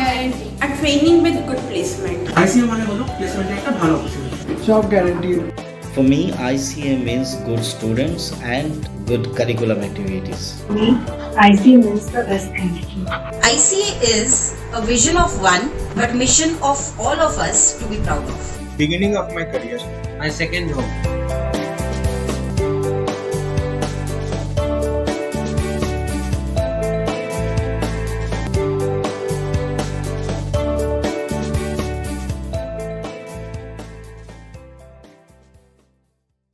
and a training with good placement. ICA মানে হলো প্লেসমেন্টের একটা ভালো opportunity. Job guaranteed. For me, ICA means good students and good curriculum activities. For me, ICA means the best entity. ICA is a vision of one, but mission of all of us to be proud of. Beginning of my career. My second home.